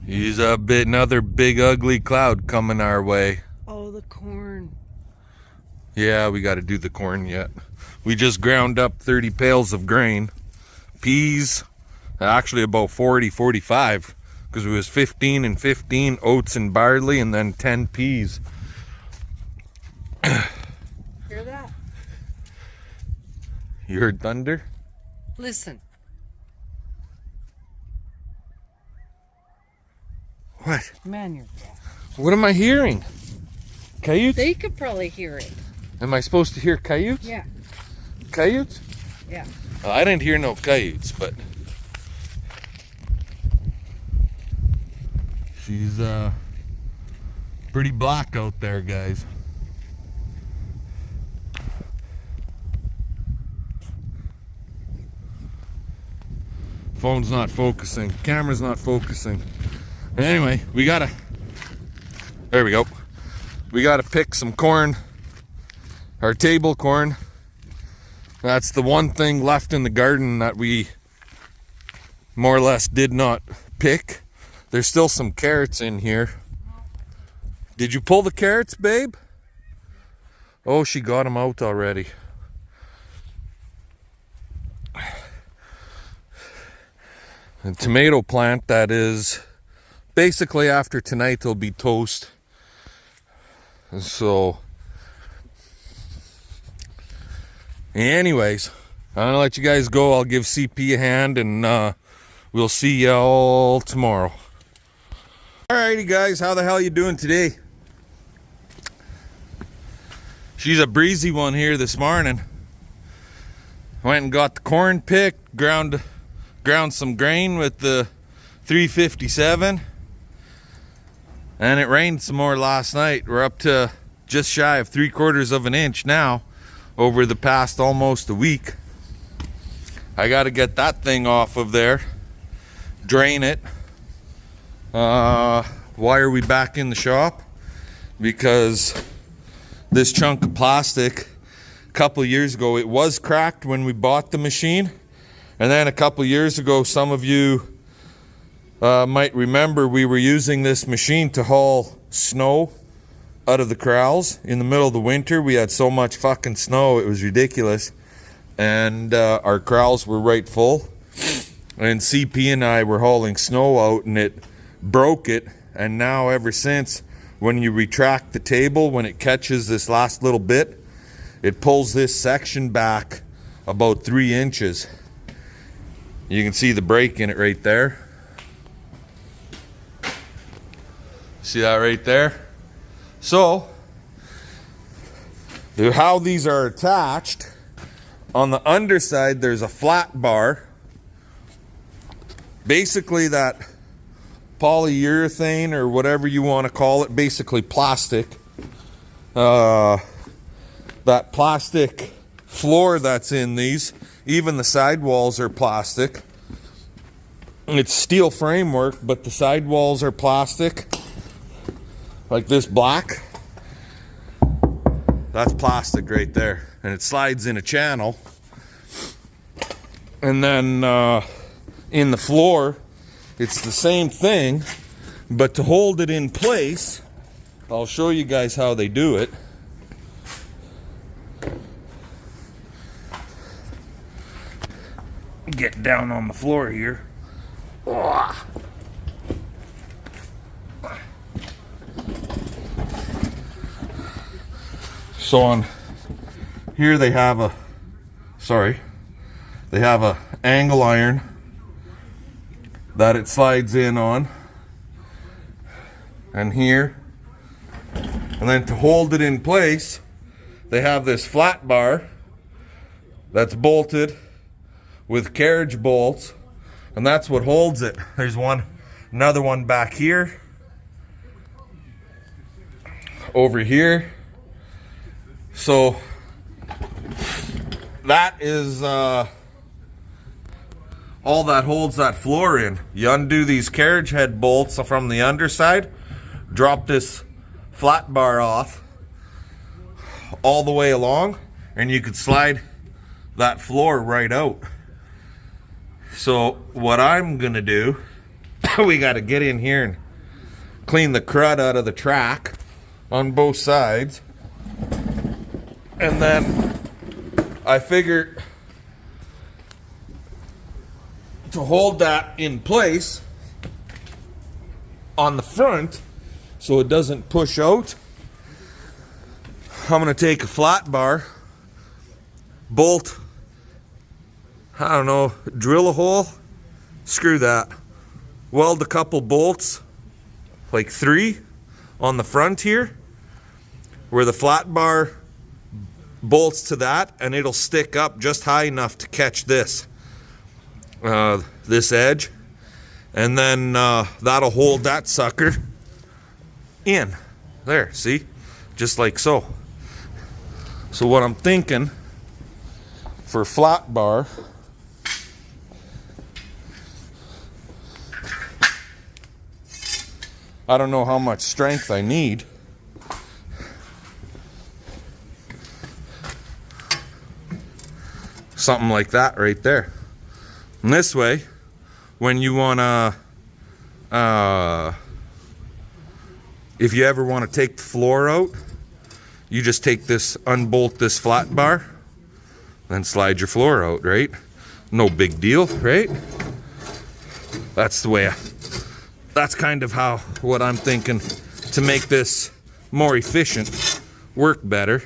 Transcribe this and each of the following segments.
He's another big ugly cloud coming our way. Oh, the corn. Yeah, we got to do the corn yet. We just ground up 30 pails of grain. Peas, actually about 40, 45, because it was 15 and 15 oats and barley, and then 10 peas. Hear that? You heard thunder? Listen. What? Man, you're deaf. What am I hearing? Coyotes? They could probably hear it. Am I supposed to hear coyotes? Yeah. Coyotes? Yeah. Well, I didn't hear no coyotes, but she's pretty black out there, guys. Phone's not focusing. Camera's not focusing. Anyway, there we go. We gotta pick some corn, our table corn. That's the one thing left in the garden that we more or less did not pick. There's still some carrots in here. Did you pull the carrots, babe? Oh, she got them out already. A tomato plant that is basically after tonight there'll be toast. So anyways, I'm gonna let you guys go. I'll give CP a hand, and we'll see y'all tomorrow. Alrighty guys, how the hell you doing today? She's a breezy one here this morning. Went and got the corn picked, ground some grain with the 357, and it rained some more last night. We're up to just shy of 3/4 of an inch now over the past almost a week. I got to get that thing off of there, drain it. Why are we back in the shop? Because this chunk of plastic a couple years ago, it was cracked when we bought the machine. And then a couple years ago, some of you might remember we were using this machine to haul snow out of the corrals in the middle of the winter. We had so much fucking snow, it was ridiculous. And our corrals were right full. And CP and I were hauling snow out, and it broke it. And now ever since, when you retract the table, when it catches this last little bit, it pulls this section back about 3 inches. You can see the break in it right there. See that right there? So, how these are attached, on the underside there's a flat bar. Basically that polyurethane or whatever you want to call it, basically plastic. That plastic floor that's in these, even the sidewalls are plastic. It's steel framework, but the sidewalls are plastic. Like this black. That's plastic right there. And it slides in a channel. And then in the floor, it's the same thing, but to hold it in place, I'll show you guys how they do it. Get down on the floor here. So on here they have a angle iron that it slides in on, and here, and then to hold it in place they have this flat bar that's bolted with carriage bolts, and that's what holds it. There's another one back here, over here. So that is all that holds that floor in. You undo these carriage head bolts from the underside, drop this flat bar off all the way along, and you could slide that floor right out. So what I'm gonna do we got to get in here and clean the crud out of the track on both sides. And then I figured to hold that in place on the front so it doesn't push out, I'm going to take a flat bar, bolt, I don't know, drill a hole, screw that, weld a couple bolts, like 3 on the front here, where the flat bar bolts to that, and it'll stick up just high enough to catch this edge, and then that'll hold that sucker in there, see, just like so. So what I'm thinking for flat bar, I don't know how much strength I need. Something like that right there. And this way, when you wanna, if you ever wanna take the floor out, you just take this, unbolt this flat bar, then slide your floor out, right? No big deal, right? That's the way that's kind of what I'm thinking to make this more efficient, work better.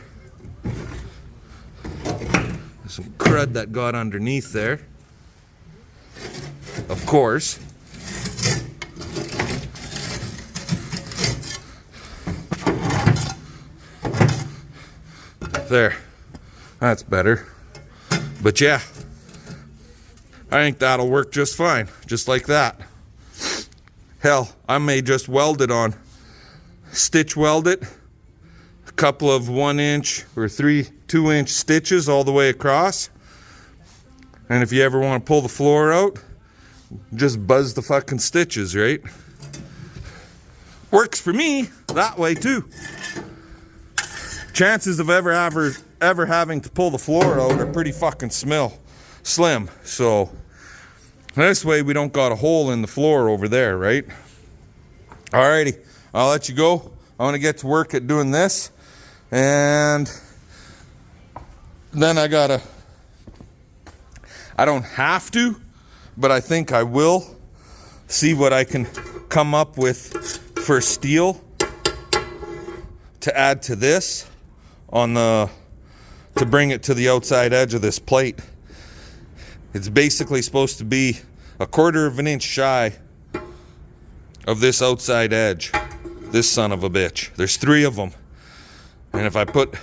There's some crud that got underneath there, of course. There, that's better. But yeah, I think that'll work just fine, just like that. Hell, I may just weld it on, stitch weld it, a couple of 1-inch or 2-inch stitches all the way across. And if you ever want to pull the floor out, just buzz the fucking stitches, right? Works for me that way too. Chances of ever having to pull the floor out are pretty fucking slim. So this way we don't got a hole in the floor over there, right? Alrighty, I'll let you go. I want to get to work at doing this, and then I don't have to, but I think I will see what I can come up with for steel to add to this to bring it to the outside edge of this plate. It's basically supposed to be 1/4 of an inch shy of this outside edge. This son of a bitch. There's 3 of them. And if I put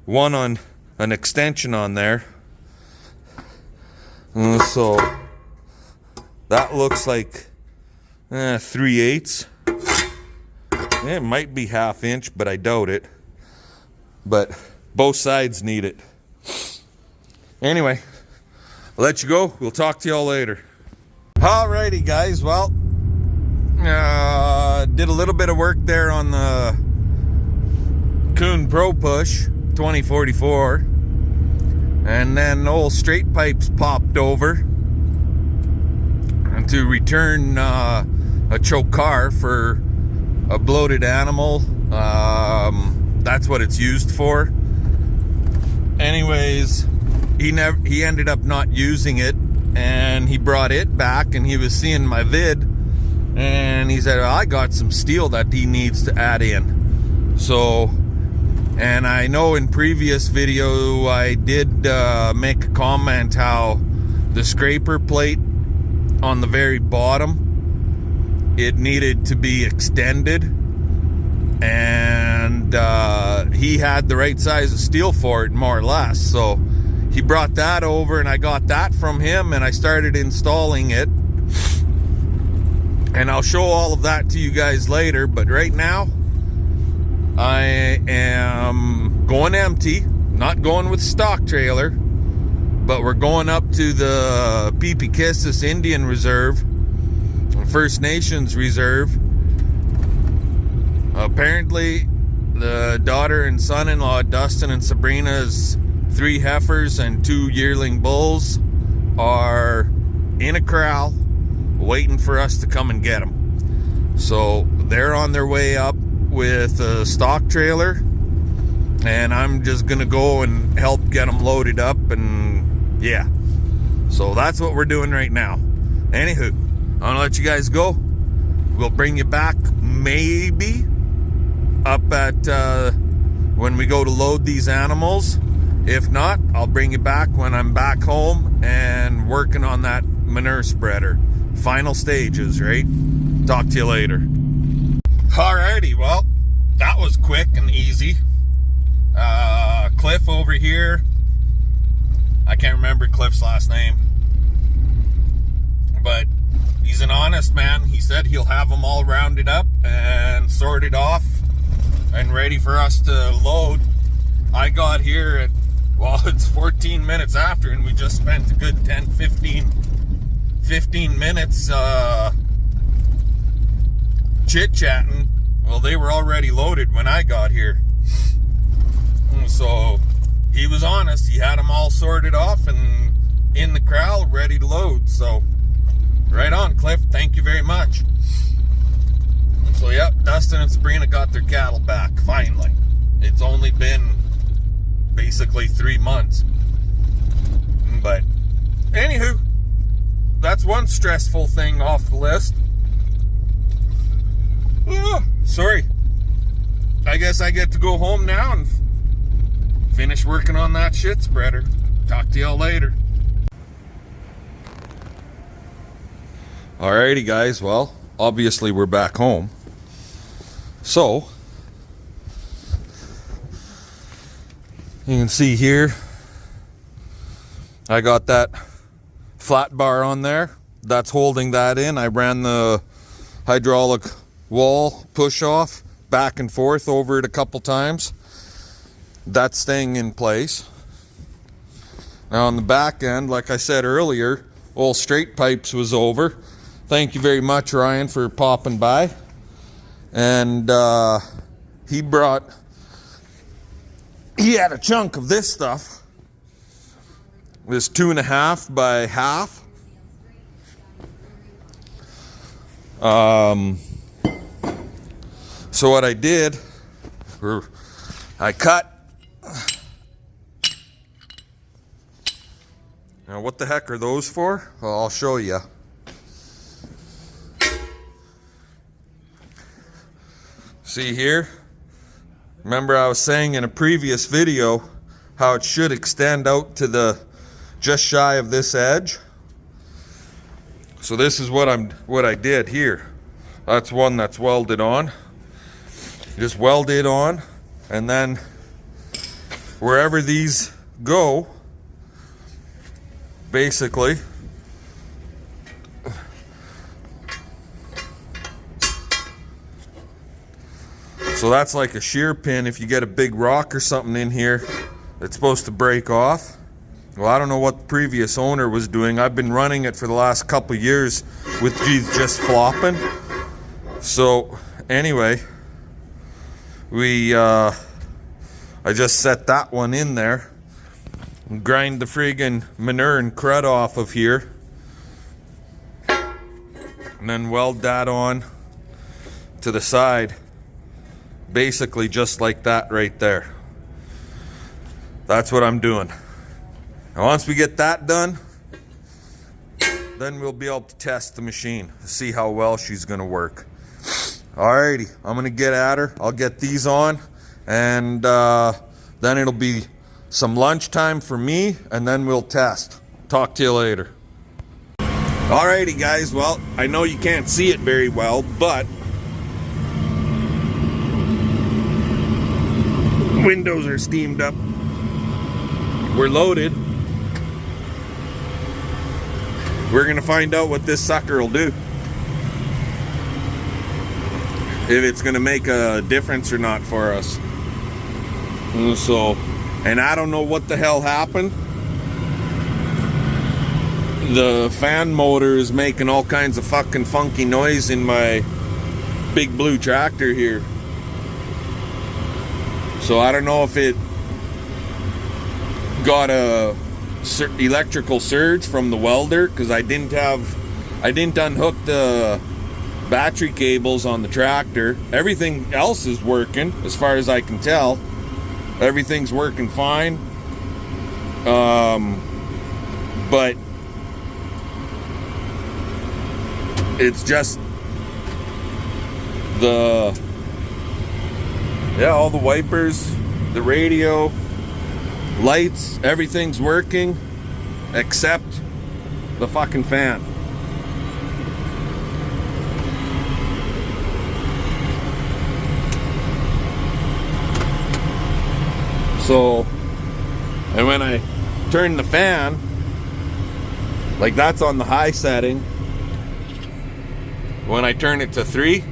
one on an extension on there, so that looks like 3/8. It might be 1/2 inch, but I doubt it. But both sides need it. Anyway, I'll let you go. We'll talk to y'all later. Alrighty, guys. Well, did a little bit of work there on the Kuhn ProPush 2044, and then old straight pipes popped over, and to return a choke car for a bloated animal. That's what it's used for. Anyways, he ended up not using it, and he brought it back, and he was seeing my vid, and he said, I got some steel that he needs to add in. So, and I know in previous video I did make a comment how the scraper plate on the very bottom, it needed to be extended, and he had the right size of steel for it, more or less. So he brought that over, and I got that from him, and I started installing it, and I'll show all of that to you guys later. But right now I am going empty, not going with stock trailer, but we're going up to the Pipikissis Indian Reserve, First Nations Reserve. Apparently the daughter and son-in-law, Dustin and Sabrina's 3 heifers and 2 yearling bulls, are in a corral waiting for us to come and get them. So they're on their way up with a stock trailer, and I'm just gonna go and help get them loaded up, and yeah. So that's what we're doing right now. Anywho, I'm gonna let you guys go. We'll bring you back maybe up at when we go to load these animals. If not, I'll bring you back when I'm back home and working on that manure spreader. Final stages, right? Talk to you later. Alrighty, well, that was quick and easy. Cliff over here, I can't remember Cliff's last name, but he's an honest man. He said he'll have them all rounded up and sorted off and ready for us to load. I got here at, well, it's 14 minutes after, and we just spent a good 15 minutes chit-chatting. Well, they were already loaded when I got here. So he was honest. He had them all sorted off and in the corral, ready to load. So right on, Cliff. Thank you very much. So yep, Dustin and Sabrina got their cattle back, finally. It's only been basically 3 months. But anywho, that's one stressful thing off the list. Sorry. I guess I get to go home now and finish working on that shit spreader. Talk to y'all later. Alrighty guys, well, obviously we're back home. So, you can see here, I got that flat bar on there. That's holding that in. I ran the hydraulic wall push off back and forth over it a couple times. That's staying in place. Now on the back end, like I said earlier, old straight pipes was over. Thank you very much, Ryan, for popping by. And he had a chunk of this stuff. This 2.5 by half. So what I did, I cut. Now what the heck are those for? Well, I'll show you. See here? Remember I was saying in a previous video how it should extend out to the just shy of this edge. So this is what I did here. That's one that's welded on. Just weld it on, and then wherever these go, basically, so that's like a shear pin. If you get a big rock or something in here, it's supposed to break off. Well, I don't know what the previous owner was doing. I've been running it for the last couple years with these just flopping. So anyway, I just set that one in there and grind the friggin' manure and crud off of here, and then weld that on to the side, basically just like that right there. That's what I'm doing. And once we get that done, then we'll be able to test the machine to see how well she's gonna work. Alrighty, I'm gonna get at her. I'll get these on, and then it'll be some lunchtime for me, and then we'll test. Talk to you later. Alrighty guys, well, I know you can't see it very well, but windows are steamed up. We're loaded. We're gonna find out what this sucker will do. If it's gonna make a difference or not for us. So, and I don't know what the hell happened. The fan motor is making all kinds of fucking funky noise in my big blue tractor here. So I don't know if it got a electrical surge from the welder, because I didn't have I didn't unhook the battery cables on the tractor. Everything else is working as far as I can tell. Everything's working fine. But it's just all the wipers, the radio, lights, everything's working except the fucking fan. So, and when I turn the fan, like that's on the high setting, when I turn it to 3,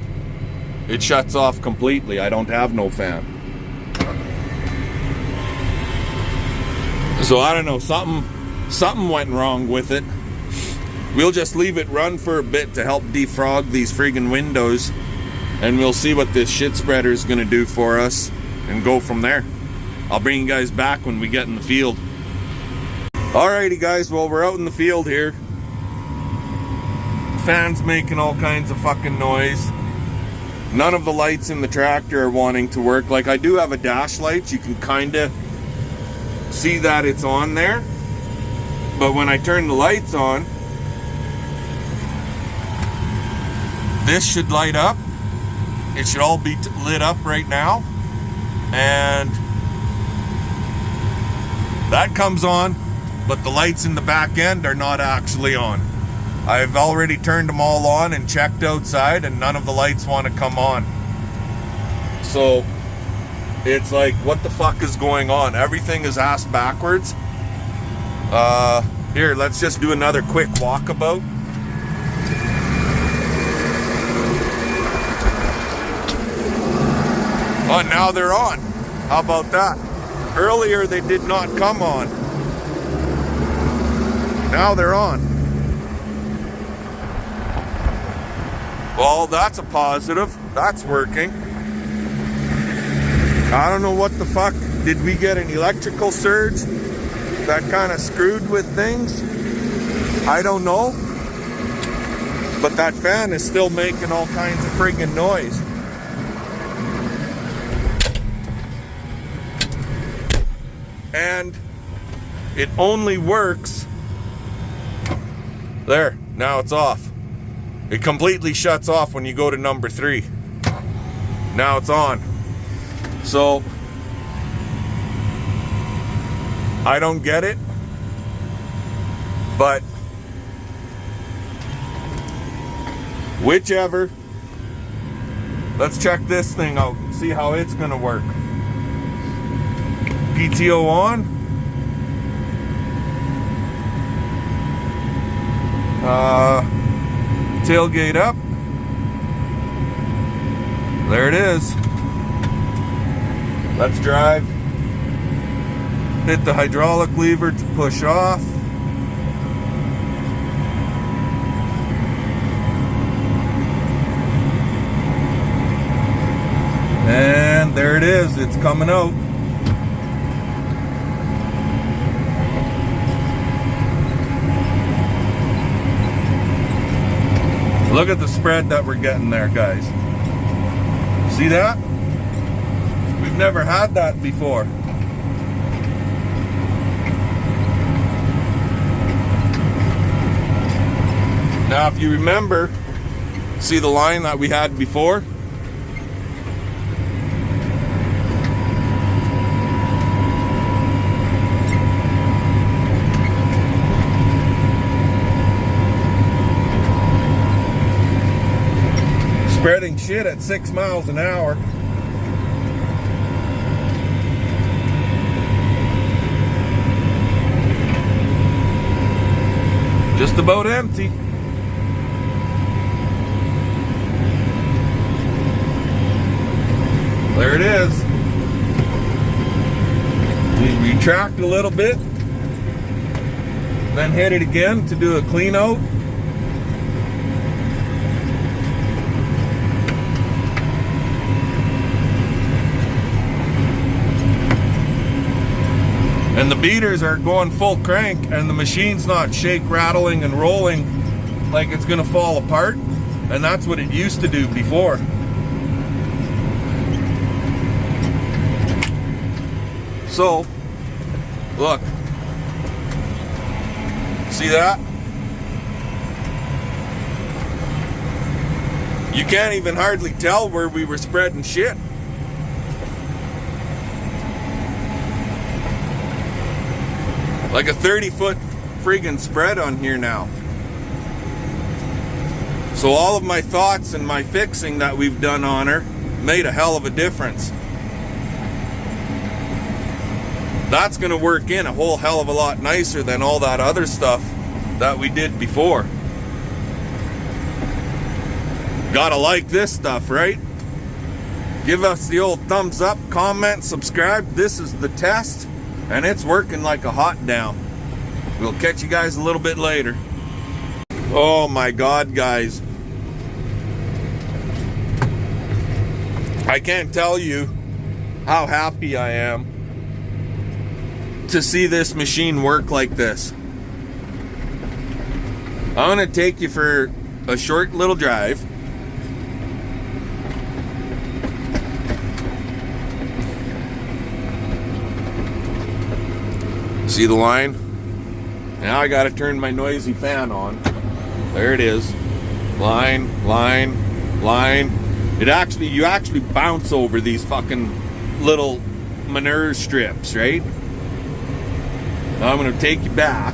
it shuts off completely. I don't have no fan. So I don't know, something went wrong with it. We'll just leave it run for a bit to help defrog these friggin' windows, and we'll see what this shit spreader is gonna do for us and go from there. I'll bring you guys back when we get in the field. Alrighty guys, well we're out in the field here. Fan's making all kinds of fucking noise. None of the lights in the tractor are wanting to work. Like, I do have a dash light. You can kind of see that it's on there. But when I turn the lights on, this should light up. It should all be lit up right now. And that comes on, but the lights in the back end are not actually on. I've already turned them all on and checked outside, and none of the lights want to come on. So it's like, what the fuck is going on? Everything is ass backwards. Here, let's just do another quick walkabout. Oh, now they're on. How about that? Earlier they did not come on. Now they're on. Well, that's a positive. That's working. I don't know what the fuck. Did we get an electrical surge that kind of screwed with things? I don't know. But that fan is still making all kinds of friggin' noise. And it only works. There, now it's off. It completely shuts off when you go to number 3. Now it's on. So, I don't get it, but whichever. Let's check this thing out, see how it's gonna work. PTO on. Tailgate up. There it is. Let's drive. Hit the hydraulic lever to push off. And there it is. It's coming out. Look at the spread that we're getting there, guys. See that? We've never had that before. Now, if you remember, see the line that we had before? Spreading shit at 6 miles an hour. Just about empty. There it is. We retract a little bit, then hit it again to do a clean out. And the beaters are going full crank, and the machine's not shake, rattling, and rolling like it's gonna fall apart, and that's what it used to do before. So, look, see that? You can't even hardly tell where we were spreading shit. Like a 30-foot friggin' spread on here now. So all of my thoughts and my fixing that we've done on her made a hell of a difference. That's gonna work in a whole hell of a lot nicer than all that other stuff that we did before. Gotta like this stuff, right? Give us the old thumbs up, comment, subscribe. This is the test, and it's working like a hot damn. We'll catch you guys a little bit later. Oh my God, guys. I can't tell you how happy I am to see this machine work like this. I'm gonna take you for a short little drive. See the line? Now I gotta turn my noisy fan on. There it is. Line, line, line. You actually bounce over these fucking little manure strips, right? Now I'm gonna take you back.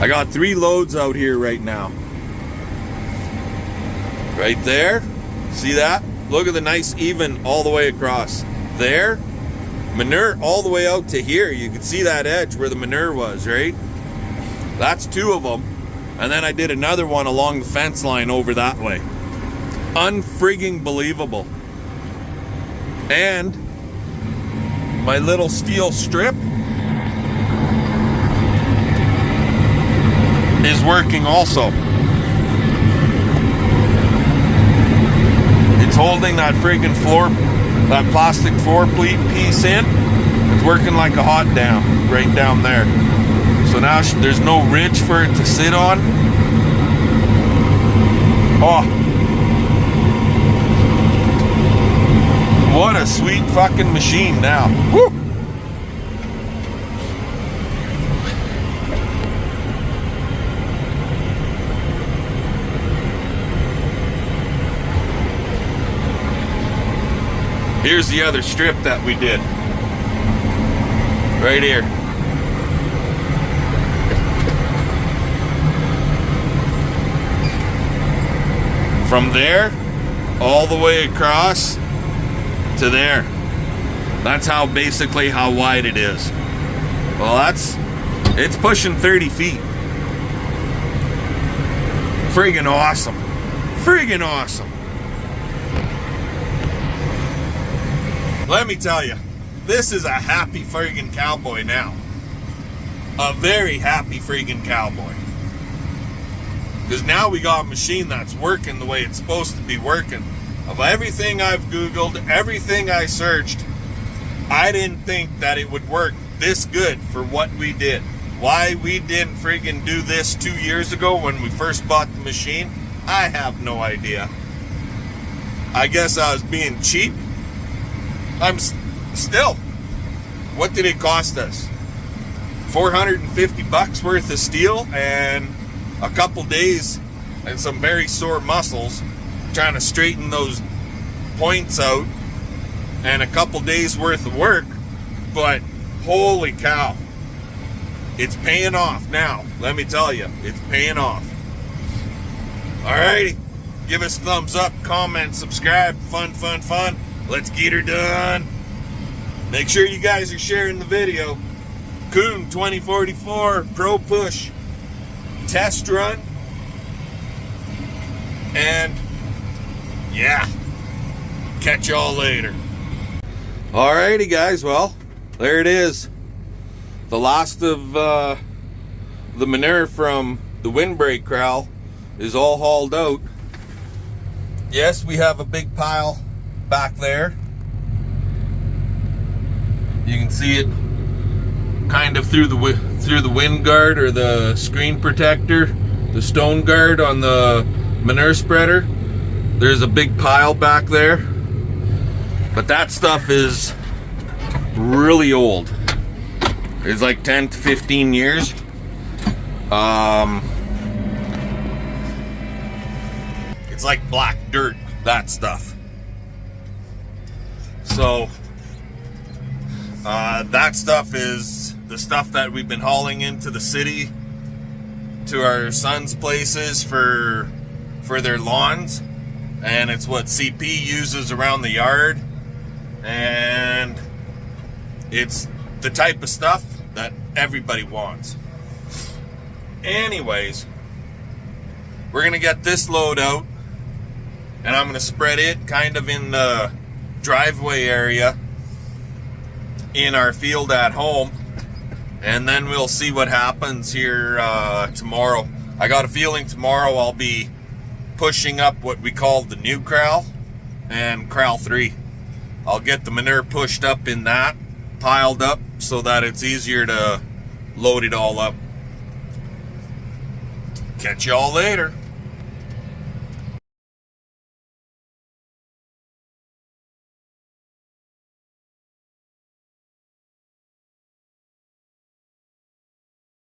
I got 3 loads out here right now. Right there. See that? Look at the nice even all the way across. There. Manure all the way out to here. You can see that edge where the manure was, right? That's 2 of them. And then I did another one along the fence line over that way. Unfrigging believable. And my little steel strip is working also. It's holding that friggin' floor, that plastic floor piece in. It's working like a hot damn right down there. So now there's no ridge for it to sit on. Oh, what a sweet fucking machine now. Woo! Here's the other strip that we did. Right here. From there, all the way across to there. That's how basically how wide it is. Well, it's pushing 30 feet. Friggin' awesome. Friggin' awesome. Let me tell you, this is a happy friggin' cowboy now. A very happy friggin' cowboy. Because now we got a machine that's working the way it's supposed to be working. Of everything I've Googled, everything I searched, I didn't think that it would work this good for what we did. Why we didn't friggin' do this 2 years ago when we first bought the machine, I have no idea. I guess I was being cheap. I'm still. What did it cost us? 450 bucks worth of steel and a couple days and some very sore muscles trying to straighten those points out, and a couple days worth of work. But holy cow, it's paying off now. Let me tell you, it's paying off. Alrighty, give us a thumbs up, comment, subscribe. Fun. Let's get her done. Make sure you guys are sharing the video. Kuhn 2044 ProPush test run. And yeah, catch y'all later. Alrighty guys, well, there it is. The last of the manure from the windbreak corral is all hauled out. yes, we have a big pile back there. You can see it kind of through the wind guard or the screen protector, the stone guard on the manure spreader. There's a big pile back there, but that stuff is really old. It's like 10 to 15 years. It's like black dirt, that stuff. So that stuff is the stuff that we've been hauling into the city to our son's places for their lawns, and it's what CP uses around the yard, and it's the type of stuff that everybody wants. Anyways, we're gonna get this load out, and I'm gonna spread it kind of in the driveway area in our field at home, and then we'll see what happens here tomorrow. I got a feeling tomorrow I'll be pushing up what we call the new corral and corral 3. I'll get the manure pushed up in that, piled up, so that it's easier to load it all up. Catch y'all later.